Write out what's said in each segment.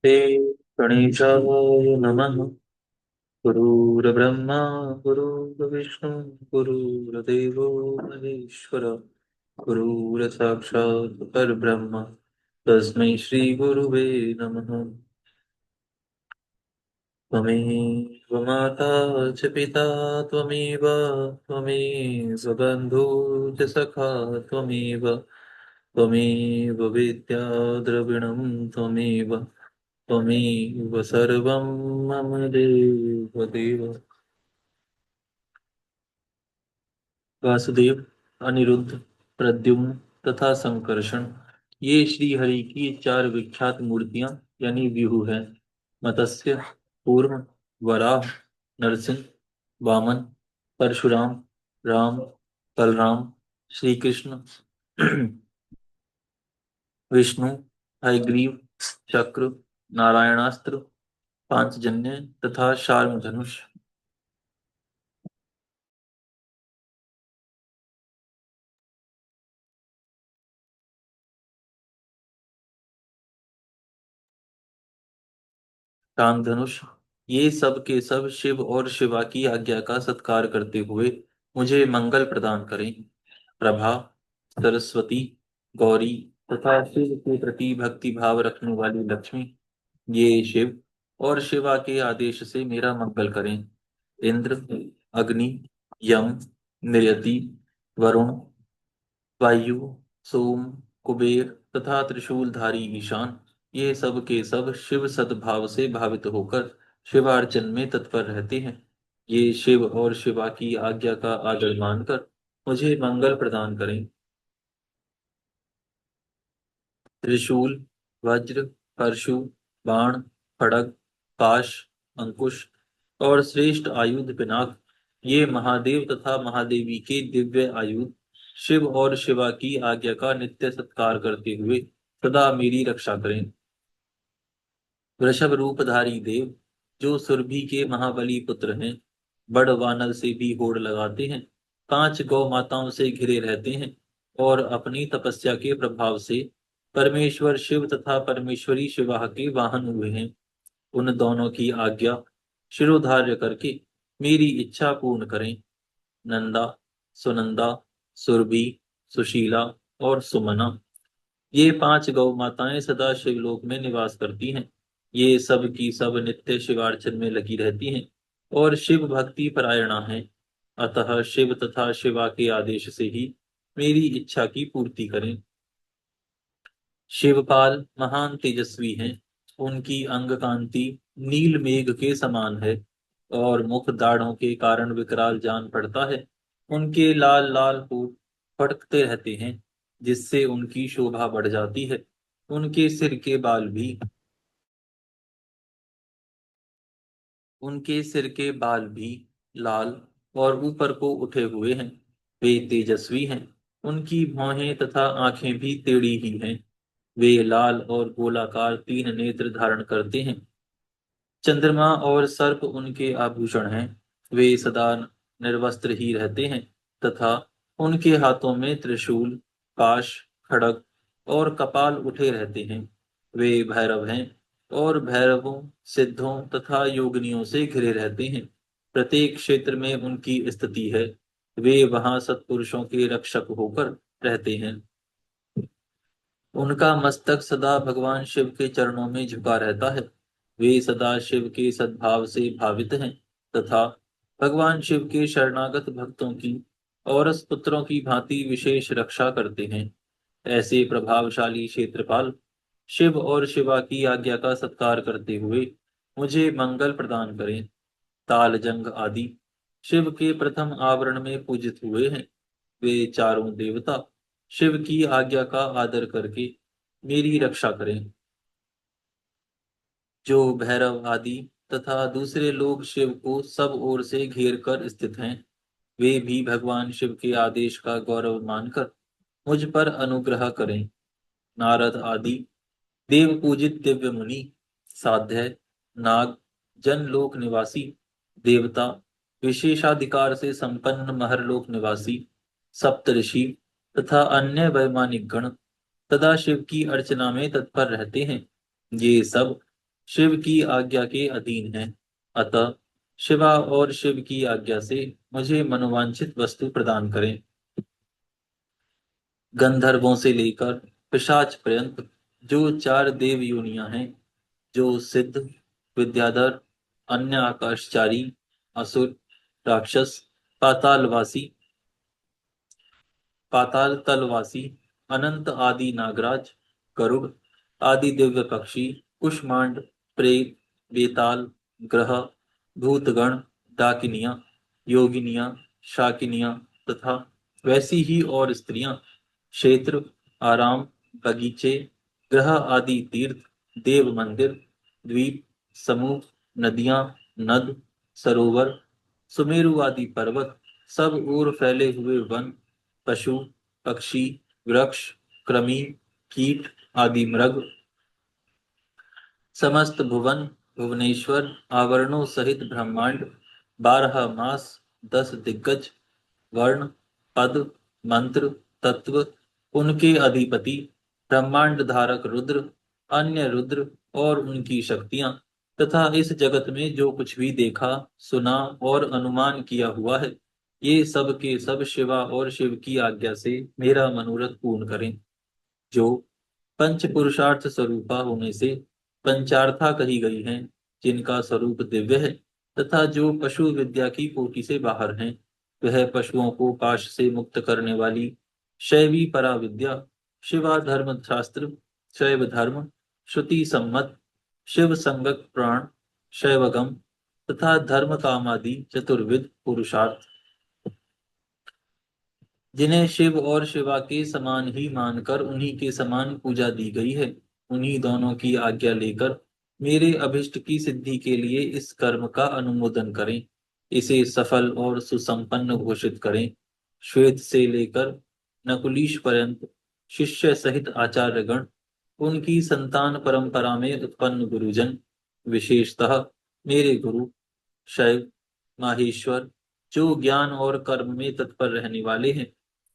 ते गणेशाय नमः। गुरुर्ब्रह्मा गुरुर्विष्णु गुरुर्देवो महेश्वर गुरुर्साक्षात् परब्रह्म तस्मै श्री गुरुवे नमः। त्वमेव माता च पिता त्वमेव त्वमेव बन्धु च सखा त्वमेव त्वमेव विद्या द्रविणं त्वमेव त्वमेव सर्वं मम देव देव। वासुदेव, अनिरुद्ध, प्रद्युम्न तथा संकर्षण, ये श्री हरि की चार विख्यात मूर्तियां यानी व्यूह हैं। मत्स्य, कूर्म, वराह, नरसिंह, वामन, परशुराम, राम, बलराम, श्री कृष्ण, विष्णु, हयग्रीव, चक्र, नारायणास्त्र, पांचजन्य तथा शार्ंग धनुष। राम धनुष, ये सब के सब शिव और शिवा की आज्ञा का सत्कार करते हुए मुझे मंगल प्रदान करें। प्रभा, सरस्वती, गौरी तथा शिव के प्रति भक्ति भाव रखने वाली लक्ष्मी, ये शिव और शिवा के आदेश से मेरा मंगल करें। इंद्र, अग्नि, यम, नियति, वरुण, वायु, सोम, कुबेर तथा त्रिशूलधारी ईशान, ये सब के सब शिव सद्भाव से भावित होकर शिवार्चन में तत्पर रहते हैं। ये शिव और शिवा की आज्ञा का आदर मानकर मुझे मंगल प्रदान करें। त्रिशूल, वज्र, परशु, बाण, खड़ग, पाश, अंकुश और श्रेष्ठ आयुध पिनाक, ये महादेव तथा महादेवी के दिव्य आयुध शिव और शिवा की आज्ञा का नित्य सत्कार करते हुए सदा मेरी रक्षा करें। वृषभ रूपधारी देव, जो सुरभि के महाबली पुत्र हैं, बड़ वानर से भी होड़ लगाते हैं, पांच गौ माताओं से घिरे रहते हैं और अपनी तपस्या के प्रभाव से परमेश्वर शिव तथा परमेश्वरी शिवा के वाहन हुए हैं, उन दोनों की आज्ञा शिरोधार्य करके मेरी इच्छा पूर्ण करें। नंदा, सुनंदा, सुरभि, सुशीला और सुमना, ये पांच गौ माताएं सदा शिवलोक में निवास करती हैं। ये सब की सब नित्य शिवार्चन में लगी रहती हैं और शिव भक्ति परायणा हैं। अतः शिव तथा शिवा के आदेश से ही मेरी इच्छा की पूर्ति करें। शिवपाल महान तेजस्वी हैं। उनकी अंग कांति नील मेघ के समान है और मुख दाढ़ों के कारण विकराल जान पड़ता है। उनके लाल लाल होठ फड़कते रहते हैं, जिससे उनकी शोभा बढ़ जाती है। उनके सिर के बाल भी लाल और ऊपर को उठे हुए हैं। वे तेजस्वी हैं। उनकी भौहें तथा आंखें भी टेढ़ी ही हैं। वे लाल और गोलाकार तीन नेत्र धारण करते हैं। चंद्रमा और सर्प उनके आभूषण हैं। वे सदा निर्वस्त्र ही रहते हैं तथा उनके हाथों में त्रिशूल, पाश, खड़ग और कपाल उठे रहते हैं। वे भैरव हैं और भैरवों, सिद्धों तथा योगिनियों से घिरे रहते हैं। प्रत्येक क्षेत्र में उनकी स्थिति है। वे वहां सत्पुरुषों के रक्षक होकर रहते हैं। उनका मस्तक सदा भगवान शिव के चरणों में झुका रहता है। वे सदा शिव के सद्भाव से भावित हैं तथा भगवान शिव के शरणागत भक्तों की और पुत्रों की भांति विशेष रक्षा करते हैं। ऐसे प्रभावशाली क्षेत्रपाल शिव और शिवा की आज्ञा का सत्कार करते हुए मुझे मंगल प्रदान करें। तालजंग आदि शिव के प्रथम आवरण में पूजित हुए हैं। वे चारों देवता शिव की आज्ञा का आदर करके मेरी रक्षा करें। जो भैरव आदि तथा दूसरे लोग शिव को सब ओर से घेर कर स्थित हैं, वे भी भगवान शिव के आदेश का गौरव मानकर मुझ पर अनुग्रह करें। नारद आदि देव पूजित दिव्य मुनि, साध्य, नाग, जनलोक निवासी देवता, विशेषाधिकार से संपन्न महरलोक निवासी सप्तऋषि तथा अन्य वैमानिक गण सदा शिव की अर्चना में तत्पर रहते हैं। ये सब शिव की आज्ञा के अधीन हैं। अतः शिवा और शिव की आज्ञा से मुझे मनोवांछित वस्तु प्रदान करें। गंधर्वों से लेकर पिशाच पर्यंत जो 4 देव योनियां हैं, जो सिद्ध, विद्याधर, अन्य आकाशचारी, असुर, राक्षस, पातालवासी, पाताल तलवासी, अनंत आदि नागराज, गरुड़ आदि दिव्य पक्षी, कुष्मांड, प्रेत, बेताल, ग्रह, भूतगण, डाकिनियां, योगिनियां, शाकिनियां तथा वैसी ही और स्त्रियां, क्षेत्र, आराम, बगीचे, ग्रह आदि तीर्थ, देव मंदिर, द्वीप, समूह, नदियां, नद, सरोवर, सुमेरु आदि पर्वत, सब ओर फैले हुए वन, पशु, पक्षी, वृक्ष, कृमि, कीट आदि मृग, समस्त भुवन, भुवनेश्वर, आवरणों सहित ब्रह्मांड, 12 मास, 10 दिग्गज, वर्ण, पद, मंत्र, तत्व, उनके अधिपति, ब्रह्मांड धारक रुद्र, अन्य रुद्र और उनकी शक्तियां, तथा इस जगत में जो कुछ भी देखा, सुना और अनुमान किया हुआ है, ये सब के सब शिवा और शिव की आज्ञा से मेरा मनोरथ पूर्ण करें। जो पंच पुरुषार्थ स्वरूपा होने से पंचार्था कही गई हैं, जिनका स्वरूप दिव्य है, तथा जो पशु विद्या की कोटि से बाहर हैं, वह पशुओं को पाश से मुक्त करने वाली शैवी परा विद्या, शिवा धर्म शास्त्र, शैव धर्म, श्रुति सम्मत, शिव संगत प्राण, शैवगम तथा धर्म कामादि चतुर्विध पुरुषार्थ, जिन्हें शिव और शिवा के समान ही मानकर उन्हीं के समान पूजा दी गई है, उन्हीं दोनों की आज्ञा लेकर मेरे अभिष्ट की सिद्धि के लिए इस कर्म का अनुमोदन करें, इसे सफल और सुसंपन्न घोषित करें। श्वेत से लेकर नकुलीश पर्यंत शिष्य सहित आचार्यगण, उनकी संतान परंपरा में उत्पन्न गुरुजन, विशेषतः मेरे गुरु शैव माहेश्वर, जो ज्ञान और कर्म में तत्पर रहने वाले हैं,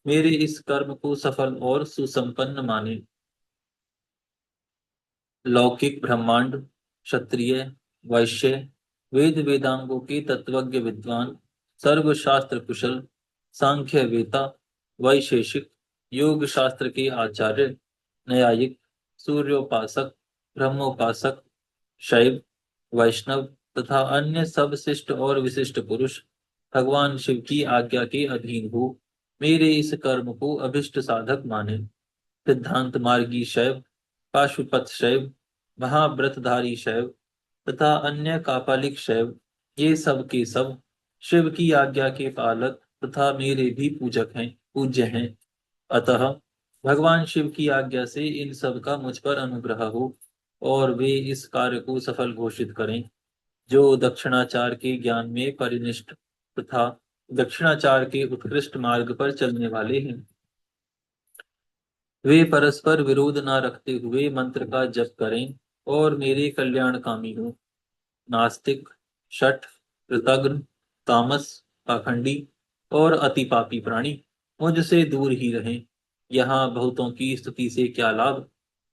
मेरे इस कर्म को सफल और सुसंपन्न माने। लौकिक ब्रह्मांड, क्षत्रिय, वैश्य, वेद वेदांगों के तत्वज्ञ विद्वान, सर्वशास्त्र कुशल, सांख्य वेता, वैशेषिक, योग शास्त्र के आचार्य, न्यायिक, सूर्योपासक, ब्रह्मोपासक, शैव, वैष्णव तथा अन्य सब शिष्ट और विशिष्ट पुरुष भगवान शिव की आज्ञा के अधीन हो मेरे इस कर्म को अभिष्ट साधक माने। सिद्धांत मार्गी शैव, पाशुपत शैव, महाव्रतधारी शैव तथा अन्य कापालिक शैव, ये सब के सब शिव की आज्ञा के पालक तथा मेरे भी पूजक हैं, पूज्य हैं। अतः भगवान शिव की आज्ञा से इन सब का मुझ पर अनुग्रह हो और वे इस कार्य को सफल घोषित करें। जो दक्षिणाचार के ज्ञान में परिनिष्ठ तथा दक्षिणाचार के उत्कृष्ट मार्ग पर चलने वाले हैं, वे परस्पर विरोध न रखते हुए मंत्र का जप करें और मेरे कल्याणकामी हों। नास्तिक, शठ, कृतघ्न, तामस, पाखंडी और अति पापी प्राणी मुझसे दूर ही रहें। यहाँ बहुतों की स्तुति से क्या लाभ।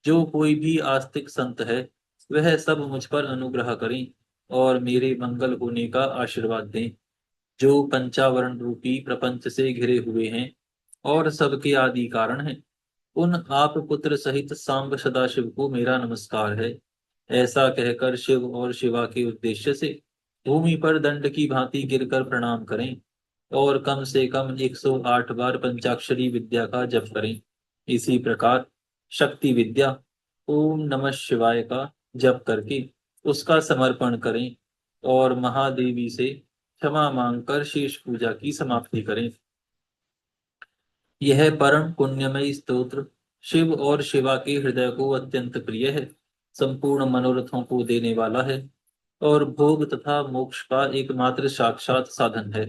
जो कोई भी आस्तिक संत है, वह सब मुझ पर अनुग्रह करें और मेरे मंगल होने का आशीर्वाद दें। जो पंचावरण रूपी प्रपंच से घिरे हुए हैं और सबके आदि कारण हैं, उन आप पुत्र सहित सांब सदाशिव को मेरा नमस्कार है। ऐसा कहकर शिव और शिवा के उद्देश्य से भूमि पर दंड की भांति गिरकर प्रणाम करें और कम से कम 108 बार पंचाक्षरी विद्या का जप करें। इसी प्रकार शक्ति विद्या ओम नमः शिवाय का जप करके उसका समर्पण करें और महादेवी से क्षमा मांगकर शेष पूजा की समाप्ति करें। यह परम पुण्यमयी स्तोत्र शिव और शिवा के हृदय को अत्यंत प्रिय है, संपूर्ण मनोरथों को देने वाला है और भोग तथा मोक्ष का एकमात्र साक्षात साधन है।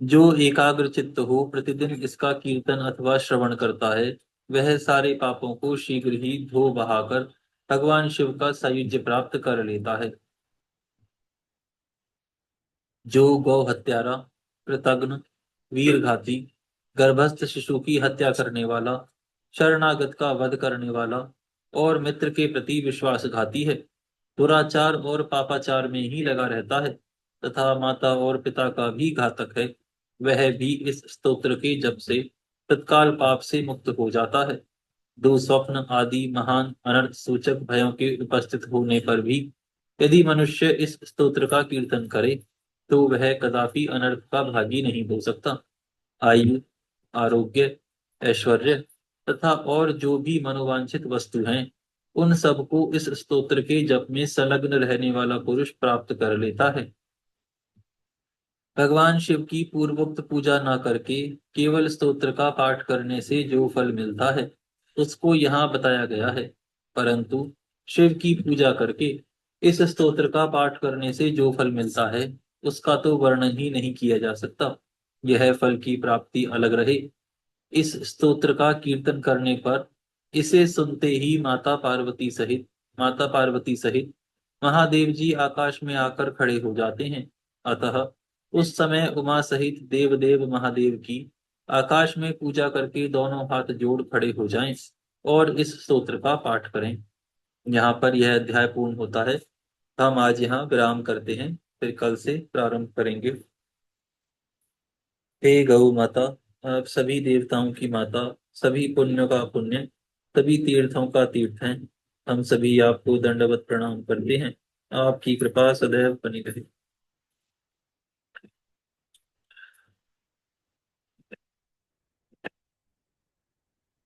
जो एकाग्र चित्त हो प्रतिदिन इसका कीर्तन अथवा श्रवण करता है, वह सारे पापों को शीघ्र ही धो बहाकर भगवान शिव का सायुज्य प्राप्त कर लेता है। जो गौ हत्यारा, कृतघ्न, वीरघाती, गर्भस्थ शिशु की हत्या करने वाला, शरणागत का वध करने वाला, और मित्र के प्रति विश्वासघाती है, दुराचार और पापाचार में ही लगा रहता है, तथा माता और पिता का भी घातक है, वह भी इस स्तोत्र के जप से तत्काल पाप से मुक्त हो जाता है। दुःस्वप्न आदि महान अनर्थ सूचक भयों के उपस्थित होने पर भी यदि मनुष्य इस स्तोत्र का कीर्तन करे तो वह कदापि अनर्थ का भागी नहीं हो सकता। आयु, आरोग्य, ऐश्वर्य तथा और जो भी मनोवांछित वस्तु हैं, उन सब को इस स्तोत्र के जप में संलग्न रहने वाला पुरुष प्राप्त कर लेता है। भगवान शिव की पूर्वोक्त पूजा न करके केवल स्तोत्र का पाठ करने से जो फल मिलता है उसको यहाँ बताया गया है, परंतु शिव की पूजा करके इस स्तोत्र का पाठ करने से जो फल मिलता है उसका तो वर्णन ही नहीं किया जा सकता। यह फल की प्राप्ति अलग रहे। इस स्तोत्र का कीर्तन करने पर इसे सुनते ही माता पार्वती सहित महादेव जी आकाश में आकर खड़े हो जाते हैं। अतः उस समय उमा सहित देवदेव महादेव की आकाश में पूजा करके दोनों हाथ जोड़ खड़े हो जाएं और इस स्तोत्र का पाठ करें। यहाँ पर यह अध्याय पूर्ण होता है। हम आज यहाँ विराम करते हैं, फिर कल से प्रारंभ करेंगे। हे गौ माता, आप सभी देवताओं की माता, सभी पुण्यों का पुण्य, सभी तीर्थों का तीर्थ हैं। हम सभी आपको दंडवत प्रणाम करते हैं। आपकी कृपा सदैव बनी रहे।